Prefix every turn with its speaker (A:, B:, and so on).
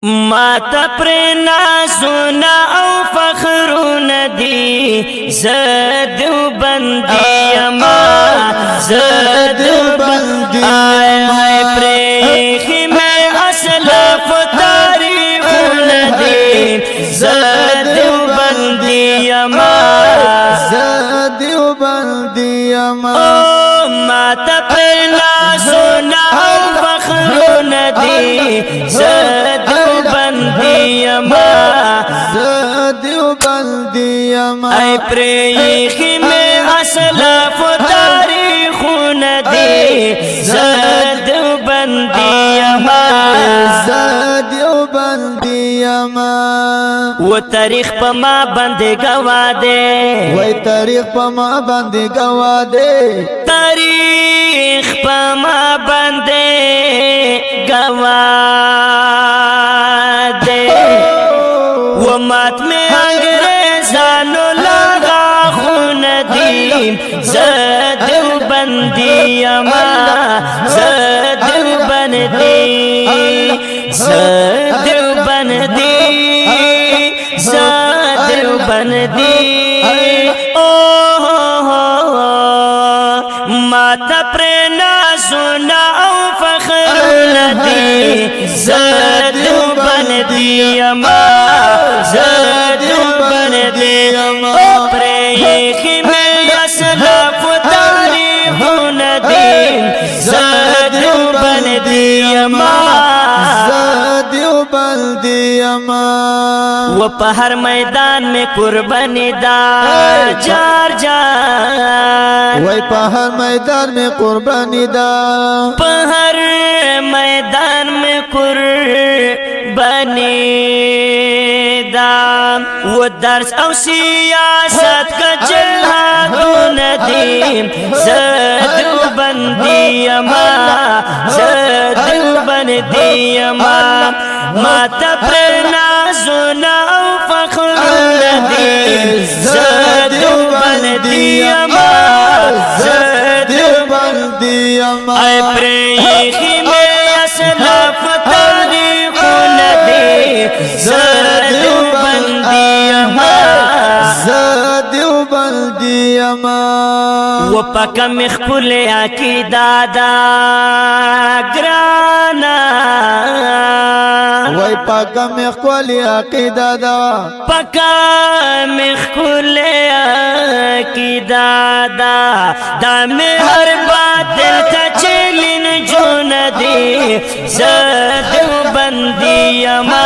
A: माता प्रेना सुना औ फखरुन दी ज़दू बंदियमा ज़दू बंदियमा प्रेखी में असलफ तारीख़ुन दी ज़दू बंदियमा
B: ज़दू बंदियमा
A: ओ माता प्रेना सुना औ फखरुन दी ज़दू बंदियमा
B: ज़दू बंदियमा
A: ऐ प्रेखी में असलफ तारीख़ुन दी ज़दू बंदियमा
B: ज़दू बंदियमा
A: वो तारीख पमा बंदे गवा दे
B: वही तारीख पमा बंदे गवा दे
A: तारीख पमा बंदे गवा दे वो मात में अंग्रेज़ानो लगा खून दी ज़दू बंदियमा ज़दू बंदी ज़दू बंदी ज़दू बंदी ओ माता प्रेना सुना औ फखरुन दी ज़दू बंदियमा ज़दू बंदियमा ओ प्रेखी में असलफ तारीख़ुन दी ज़दू बंदियमा
B: ज़दू बंदियमा
A: वो पहर मैदान में कुर्बानी दा जार जार
B: वही पहाड़ मैदान में कुर्बानी दा
A: पहर मैदान में कुर्बानी दा वो दर्स और सियासत का जिहादुन दी ज़दू बंदियमा ज़दू बंदियमा माता प्रेना सुना औ फखरुन दी ज़दू बंदियमा ज़दू
B: बंदियमा
A: ऐ प्रेखी में असलफ तारीख़ुन दी ज़दू बंदियमा
B: ज़दू बंदियमा
A: वो पका मिखपुल अकीदा दा ग्राना
B: वही पाका में ख्वाली अकीदा दा
A: पका मिखपुल अकीदा दा में हर बातिल का चिलिन जो नदी ज़दू बंदियमा